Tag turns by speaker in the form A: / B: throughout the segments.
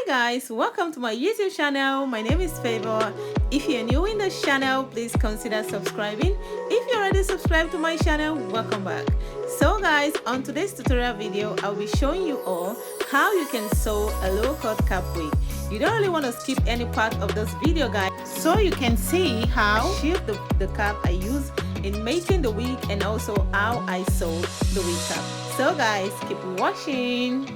A: Hi guys, welcome to my YouTube channel. My name is Favor. If you're new in this channel, please consider subscribing. If you already subscribed to my channel, welcome back. So guys, on today's tutorial video, I'll be showing you all how you can sew a low-cut cap wig. You don't really want to skip any part of this video, guys, so you can see how I shape the cap I use in making the wig and also how I sew the wig cap. So guys, keep watching.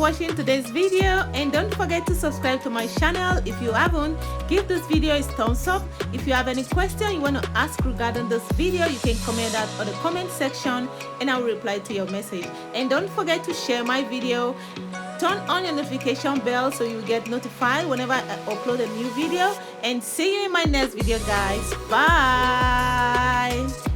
A: watching today's video, and don't forget to subscribe to my channel if you haven't. Give this video a thumbs up. If you have any question you want to ask regarding this video, you can comment that on the comment section and I'll reply to your message. And don't forget to share my video. Turn on your notification bell so you get notified whenever I upload a new video. And see you in my next video, guys. Bye.